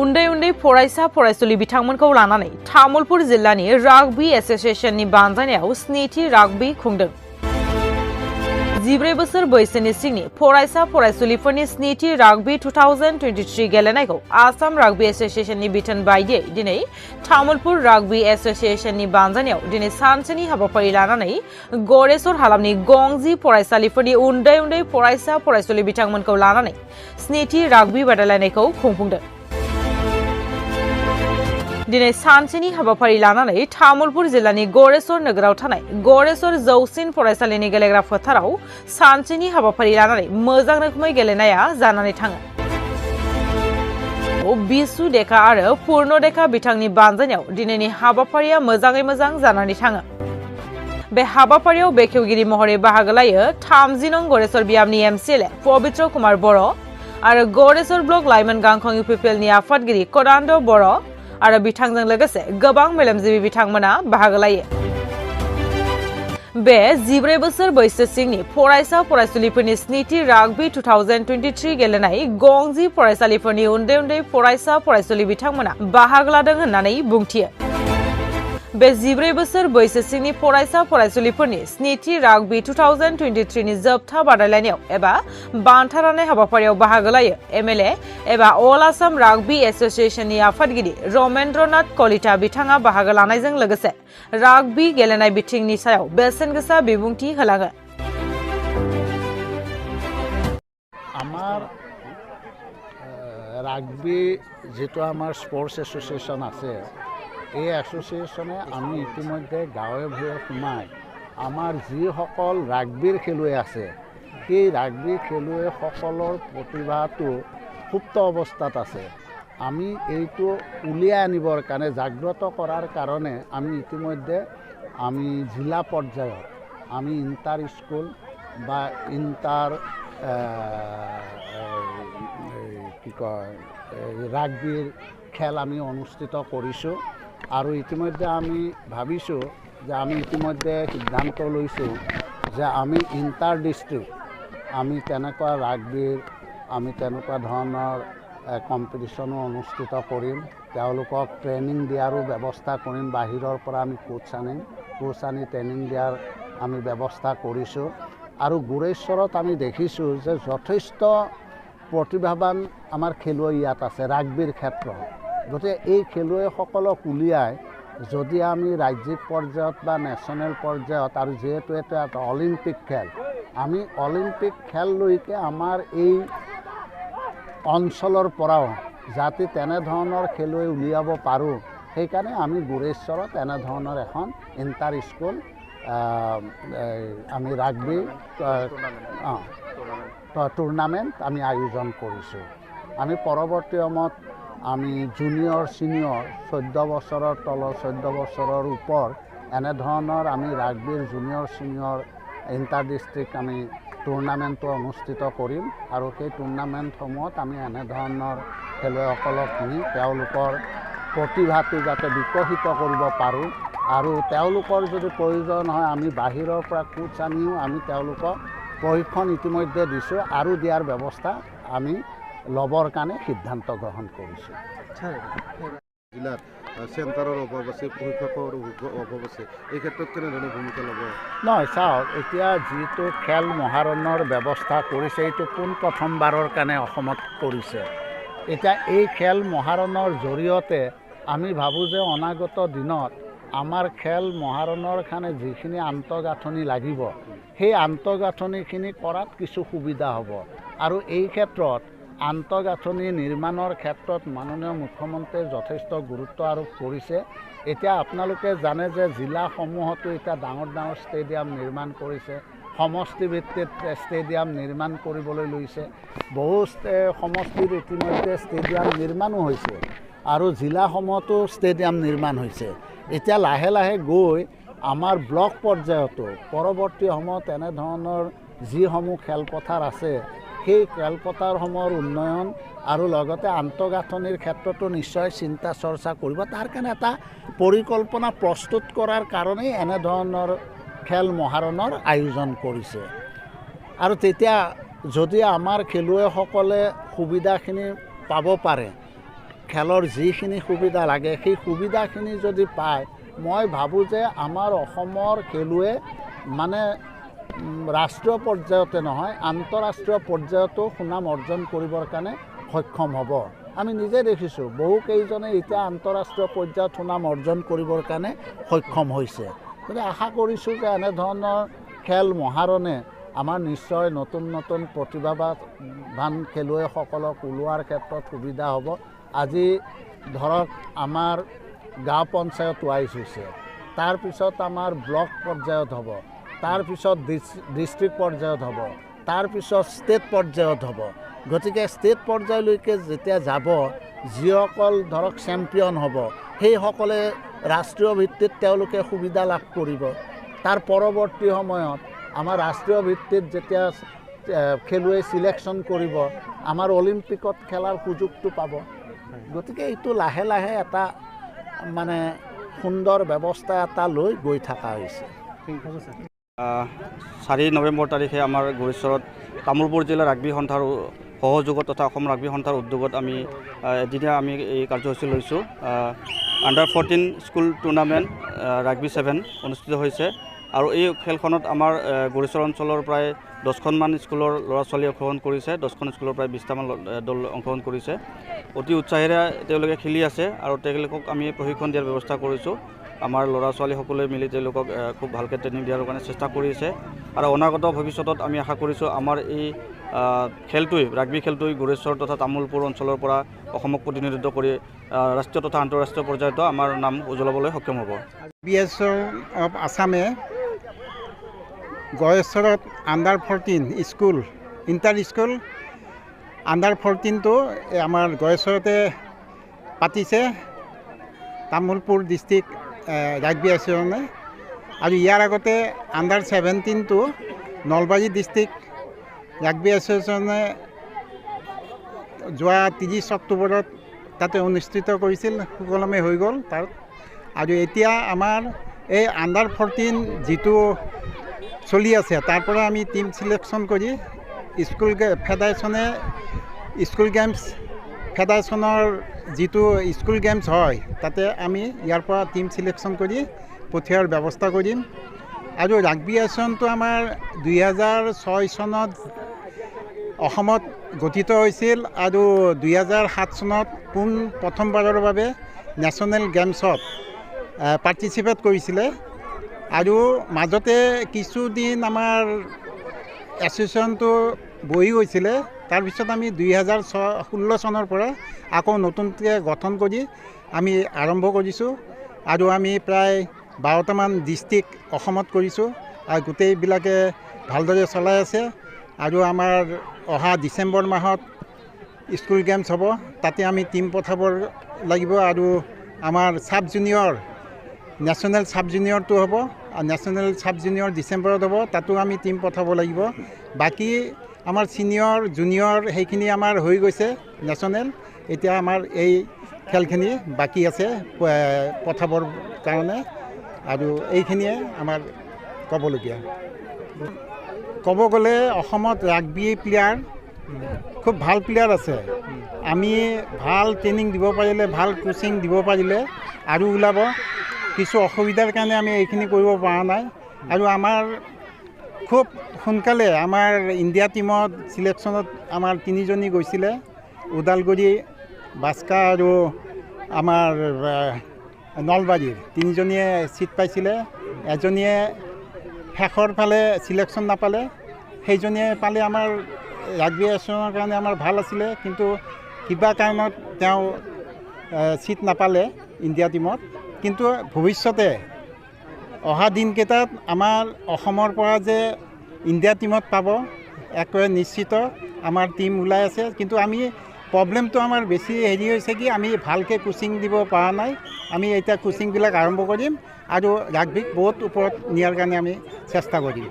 उन्दै उन्दै फरायसा फरायसुलि बिथांमोनखौ लानानै तामुलपुर जिल्लानि राग्बी एसोसिएशननि बानजायनायाव स्निथि राग्बी खुंदों। 14 बोसोर बैसोनि सिंनि फरायसा फरायसुलिफोरनि स्निथि राग्बी 2023 गेलेनायखौ आसाम राग्बी एसोसिएशननि बिथोन बायदियै दिनै तामुलपुर राग्बी एसोसिएशननि बानजायनायाव दिनै सानसेनि हाबाफारि लानानै गरेसर हालामनि गंजि फरायसालिफोरनि उन्दै उन्दै फरायसा फरायसुलि बिथांमोनखौ लानानै स्निथि राग्बी बादायलायनायखौ खुंफुंदों। दिनै सानसेनि हाबाफारि लानानै तामुलपुर जिल्लानि गरेसर नोगोराव थानाय गरेसर जौसिन फरायसालिनि गेलेग्रा फोथाराव सानसेनि हाबाफारि लानानै मोजां रोखोमै गेलेनाया जानानै थाङो। बिसु डेका आरो पूर्ण डेका बिथांनि बानजायनायाव दिनैनि हाबाफारिया मोजाङै मोजां जानानै थाङो। बे हाबाफारियाव बेखेवगिरि महरै बाहागो लायो 30 नं गरेसर बियामनि एमसिएलए पबित्र कुमार बर' आरो गरेसर ब्लक लाइमोन गांखं इउपिपिएलनि आफादगिरि कदान्द बर' आरो बिथांजों लोगोसे गोबां मेलेमजिबि बिथांमोना बाहागो लायो। बे 14 बोसोर बैसो सिंनि फरायसा फरायसुलिफोरनि स्निथि राग्बी 2023 गेलेनाय गंजि फरायसालिफोरनि उन्दै उन्दै फरायसा फरायसुलि बिथांमोना बाहागो लादों होननानै बुंथियो। बे 14 बोसोर बैसो सिंनि फरायसा फरायसुलिफोरनि स्निथि राग्बी 2023 नि जोबथा बादायलायनायाव एबा बान्था राननाय हाबाफारियाव बाहागो लायो एमएलए एबा अल आसाम राग्बी एसोसिएशननि आफादगिरि रमेन्द्रनाथ कलिता बिथाङा बाहागो लानायजों लोगोसे राग्बी गेलेनाय बिथिंनि सायाव बेसेन गोसा बिबुंथि होलाङो। আমাৰ ৰাগবী যেটো আমাৰ স্পৰ্টছ এছ'চিয়েশ্যন আছে এই এছ'চিয়েশ্যনে আমি ইতিমধ্যে গাঁৱে ভূঞে সোমাই আমাৰ যিসকল ৰাগবীৰ খেলুৱৈ আছে সেই ৰাগবী খেলুৱৈসকলৰ প্ৰতিভাটো সুপ্ত অৱস্থাত আছে। আমি এইটো উলিয়াই আনিবৰ কাৰণে জাগ্ৰত কৰাৰ কাৰণে আমি ইতিমধ্যে আমি জিলা পৰ্যায়ত আমি ইণ্টাৰ স্কুল বা ইণ্টাৰ কি কয় ৰাগবীৰ খেল আমি অনুষ্ঠিত কৰিছোঁ আৰু ইতিমধ্যে আমি ভাবিছোঁ যে আমি ইতিমধ্যে সিদ্ধান্ত লৈছোঁ যে আমি ইণ্টাৰ ডিষ্ট্ৰিক্ট আমি তেনেকুৱা ৰাগবীৰ আমি তেনেকুৱা ধৰণৰ কম্পিটিশ্যনো অনুষ্ঠিত কৰিম। তেওঁলোকক ট্ৰেইনিং দিয়াৰো ব্যৱস্থা কৰিম। বাহিৰৰ পৰা আমি কোচ আনি ট্ৰেইনিং দিয়াৰ আমি ব্যৱস্থা কৰিছোঁ আৰু গুৰেশ্বৰত আমি দেখিছোঁ যে যথেষ্ট প্ৰতিভাৱান আমাৰ খেলুৱৈ ইয়াত আছে ৰাগবীৰ ক্ষেত্ৰত। গতিকে এই খেলুৱৈসকলক উলিয়াই যদি আমি ৰাজ্যিক পৰ্যায়ত বা নেশ্যনেল পৰ্যায়ত আৰু যিহেতু এটা অলিম্পিক খেল আমি অলিম্পিক খেললৈকে আমাৰ এই অঞ্চলৰ পৰাও যাতে তেনেধৰণৰ খেলুৱৈ উলিয়াব পাৰোঁ সেইকাৰণে আমি গুৰেশ্বৰত এনেধৰণৰ এখন ইণ্টাৰ স্কুল আমি ৰাগবী টুৰ্ণামেণ্ট আমি আয়োজন কৰিছোঁ। আমি পৰৱৰ্তী সময়ত আমি জুনিয়ৰ ছিনিয়ৰ 14 বছৰৰ তলৰ 14 বছৰৰ ওপৰ এনেধৰণৰ আমি ৰাগবীৰ জুনিয়ৰ ছিনিয়ৰ ইণ্টাৰ ডিষ্ট্ৰিক্ট আমি টুৰ্ণামেণ্টটো অনুষ্ঠিত কৰিম আৰু সেই টুৰ্ণামেণ্টসমূহত আমি এনেধৰণৰ খেলুৱৈসকলক নি তেওঁলোকৰ প্ৰতিভাটো যাতে বিকশিত কৰিব পাৰোঁ আৰু তেওঁলোকৰ যদি প্ৰয়োজন হয় আমি বাহিৰৰ পৰা কোচ আনিও আমি তেওঁলোকক প্ৰশিক্ষণ ইতিমধ্যে দিছোঁ আৰু দিয়াৰ ব্যৱস্থা আমি ল'বৰ কাৰণে সিদ্ধান্ত গ্ৰহণ কৰিছোঁ। জিলাত চেণ্টাৰৰ অভাৱ আছে, প্ৰশিক্ষকৰ অভাৱ আছে, এই ক্ষেত্ৰত কেনেধৰণৰ ভূমিকা ল'ব? নহয় চাওক, এতিয়া যিটো খেল মহাৰণৰ ব্যৱস্থা কৰিছে এইটো পোনপ্ৰথমবাৰৰ কাৰণে অসমত কৰিছে। এতিয়া এই খেল মহাৰণৰ জৰিয়তে আমি ভাবোঁ যে অনাগত দিনত আমাৰ খেল মহাৰণৰ কাৰণে যিখিনি আন্তঃগাঁথনি লাগিব সেই আন্তঃগাঁথনিখিনি কৰাত কিছু সুবিধা হ'ব আৰু এই ক্ষেত্ৰত আন্তঃগাঁথনি নিৰ্মাণৰ ক্ষেত্ৰত মাননীয় মুখ্যমন্ত্ৰীয়ে যথেষ্ট গুৰুত্ব আৰোপ কৰিছে। এতিয়া আপোনালোকে জানে যে জিলাসমূহতো এতিয়া ডাঙৰ ডাঙৰ ষ্টেডিয়াম নিৰ্মাণ কৰিছে, সমষ্টিভিত্তিক ষ্টেডিয়াম নিৰ্মাণ কৰিবলৈ লৈছে। বহু সমষ্টিত ইতিমধ্যে ষ্টেডিয়াম নিৰ্মাণো হৈছে আৰু জিলাসমূহতো ষ্টেডিয়াম নিৰ্মাণ হৈছে। এতিয়া লাহে লাহে গৈ আমাৰ ব্লক পৰ্যায়তো পৰৱৰ্তী সময়ত এনেধৰণৰ যিসমূহ খেলপথাৰ আছে সেই খেলপথাৰসমূহৰ উন্নয়ন আৰু লগতে আন্তঃগাঁথনিৰ ক্ষেত্ৰতো নিশ্চয় চিন্তা চৰ্চা কৰিব। তাৰ কাৰণে এটা পৰিকল্পনা প্ৰস্তুত কৰাৰ কাৰণেই এনেধৰণৰ খেল মহাৰণৰ আয়োজন কৰিছে। আৰু তেতিয়া যদি আমাৰ খেলুৱৈসকলে সুবিধাখিনি পাব পাৰে, খেলৰ যিখিনি সুবিধা লাগে সেই সুবিধাখিনি যদি পায় মই ভাবোঁ যে আমাৰ অসমৰ খেলুৱৈ মানে ৰাষ্ট্ৰীয় পৰ্যায়তে নহয় আন্তঃৰাষ্ট্ৰীয় পৰ্যায়তো সুনাম অৰ্জন কৰিবৰ কাৰণে সক্ষম হ'ব। আমি নিজে দেখিছোঁ বহুকেইজনে এতিয়া আন্তঃৰাষ্ট্ৰীয় পৰ্যায়ত সুনাম অৰ্জন কৰিবৰ কাৰণে সক্ষম হৈছে। গতিকে আশা কৰিছোঁ যে এনেধৰণৰ খেল মহাৰণে আমাৰ নিশ্চয় নতুন নতুন প্ৰতিভাৱান খেলুৱৈসকলক ওলোৱাৰ ক্ষেত্ৰত সুবিধা হ'ব। আজি ধৰক আমাৰ গাঁও পঞ্চায়ত ৱাইজ হৈছে, তাৰপিছত আমাৰ ব্লক পৰ্যায়ত হ'ব, তাৰপিছত ডিষ্ট্ৰিক্ট পৰ্যায়ত হ'ব, তাৰপিছত ষ্টেট পৰ্যায়ত হ'ব। গতিকে ষ্টেট পৰ্যায়লৈকে যেতিয়া যাব যিসকল ধৰক চেম্পিয়ন হ'ব সেইসকলে ৰাষ্ট্ৰীয় ভিত্তিত তেওঁলোকে সুবিধা লাভ কৰিব। তাৰ পৰৱৰ্তী সময়ত আমাৰ ৰাষ্ট্ৰীয় ভিত্তিত যেতিয়া খেলুৱৈ চিলেকশ্যন কৰিব আমাৰ অলিম্পিকত খেলাৰ সুযোগটো পাব। গতিকে এইটো লাহে লাহে এটা মানে সুন্দৰ ব্যৱস্থা এটা লৈ গৈ থকা হৈছে। 4 নৱেম্বৰ তাৰিখে আমাৰ গৈশ্বৰত তামোলপুৰ জিলা ৰাগবী সন্থাৰ সহযোগত তথা অসম ৰাগবী সন্থাৰ উদ্যোগত আমি এদিনীয়া আমি এই কাৰ্যসূচী লৈছোঁ। আণ্ডাৰ 14 স্কুল টুৰ্ণামেণ্ট ৰাগবী 7 অনুষ্ঠিত হৈছে আৰু এই খেলখনত আমাৰ গৈশ্বৰ অঞ্চলৰ প্ৰায় 10খনমান স্কুলৰ ল'ৰা ছোৱালী অংশগ্ৰহণ কৰিছে। 10খন স্কুলৰ প্ৰায় 20টামান দল অংশগ্ৰহণ কৰিছে। অতি উৎসাহেৰে তেওঁলোকে খেলি আছে আৰু তেওঁলোকক আমি প্ৰশিক্ষণ দিয়াৰ ব্যৱস্থা কৰিছোঁ। আমাৰ ল'ৰা ছোৱালীসকলে মিলি তেওঁলোকক খুব ভালকৈ ট্ৰেইনিং দিয়াৰ কাৰণে চেষ্টা কৰি আছে আৰু অনাগত ভৱিষ্যতত আমি আশা কৰিছোঁ আমাৰ এই খেলটোৱে ৰাগবী খেলটোৱে গৈশ্বৰ তথা তামোলপুৰ অঞ্চলৰ পৰা অসমক প্ৰতিনিধিত্ব কৰি ৰাষ্ট্ৰীয় তথা আন্তঃৰাষ্ট্ৰীয় পৰ্যায়তো আমাৰ নাম উজ্বলাবলৈ সক্ষম হ'ব। BSO অফ আছামে গৈশ্বৰত under 14 school inter school under 14টো আমাৰ গৈশ্বৰতে পাতিছে তামোলপুৰ ডিষ্ট্ৰিক্ট ৰাগবী এছ'চিয়েশ্যনে আৰু ইয়াৰ আগতে আণ্ডাৰ 17টো নলবাৰী ডিষ্ট্ৰিক্ট ৰাগবী এছ'চিয়েশ্যনে যোৱা 30 অক্টোবৰত তাতে অনুষ্ঠিত কৰিছিল, সুকলমে হৈ গ'ল তাত। আৰু এতিয়া আমাৰ এই আণ্ডাৰ 14 যিটো চলি আছে তাৰ পৰা আমি টিম চিলেকশ্যন কৰি স্কুল ফেডাৰেশ্যনে স্কুল গেমছ ফেডাৰেশ্যনৰ যিটো স্কুল গেমছ হয় তাতে আমি ইয়াৰ পৰা টিম চিলেকশ্যন কৰি পঠিওৱাৰ ব্যৱস্থা কৰিম। আৰু ৰাগবী এছ'চিয়েশ্যনটো আমাৰ 2006 চনত অসমত গঠিত হৈছিল আৰু 2007 চনত প্ৰথমবাৰৰ বাবে নেশ্যনেল গেমছত পাৰ্টিচিপেট কৰিছিলে। আৰু মাজতে কিছুদিন আমাৰ এছ'চিয়েশ্যনটো বহি গৈছিলে। তাৰপিছত আমি 2016 চনৰ পৰা আকৌ নতুনকৈ গঠন কৰি আমি আৰম্ভ কৰিছোঁ আৰু আমি প্ৰায় 12টামান ডিষ্ট্ৰিক্ট অসমত কৰিছোঁ আৰু গোটেইবিলাকে ভালদৰে চলাই আছে। আৰু আমাৰ অহা ডিচেম্বৰ মাহত স্কুল গেমছ হ'ব, তাতে আমি টিম পঠাব লাগিব। আৰু আমাৰ চাব জুনিয়ৰ নেশ্যনেল চাব জুনিয়ৰটো হ'ব, নেশ্যনেল চাব জুনিয়ৰ ডিচেম্বৰত হ'ব, তাতো আমি টিম পঠাব লাগিব। বাকী আমাৰ ছিনিয়ৰ জুনিয়ৰ সেইখিনি আমাৰ হৈ গৈছে নেশ্যনেল। এতিয়া আমাৰ এই খেলখিনি বাকী আছে পঠাবৰ কাৰণে আৰু এইখিনিয়ে আমাৰ ক'বলগীয়া। ক'ব গ'লে অসমত ৰাগবী প্লেয়াৰ খুব ভাল প্লেয়াৰ আছে। আমি ভাল ট্ৰেইনিং দিব পাৰিলে, ভাল কোচিং দিব পাৰিলে আৰু ওলাব। কিছু অসুবিধাৰ কাৰণে আমি এইখিনি কৰিব পৰা নাই। আৰু আমাৰ খুব সোনকালে আমাৰ ইণ্ডিয়া টিমত চিলেকশ্যনত আমাৰ 3জনী গৈছিলে, ওদালগুৰি, বাস্কা আৰু আমাৰ নলবাৰীৰ 3জনীয়ে ছিট পাইছিলে। এজনীয়ে শেষৰ ফালে চিলেকশ্যন নাপালে, সেইজনীয়ে পালে আমাৰ ৰাগবী এছ'চিয়েশ্যনৰ কাৰণে আমাৰ ভাল আছিলে, কিন্তু কিবা কাৰণত তেওঁ ছিট নাপালে ইণ্ডিয়া টিমত। কিন্তু ভৱিষ্যতে অহা দিনকেইটাত আমাৰ অসমৰ পৰা যে ইণ্ডিয়া টিমত পাব একেবাৰে নিশ্চিত। আমাৰ টিম ওলাই আছে, কিন্তু আমি প্ৰব্লেমটো আমাৰ বেছি হেৰি হৈছে কি আমি ভালকৈ কোচিং দিব পৰা নাই। আমি এতিয়া কোচিংবিলাক আৰম্ভ কৰিম আৰু ৰাগবীক বহুত ওপৰত নিয়াৰ কাৰণে আমি চেষ্টা কৰিম।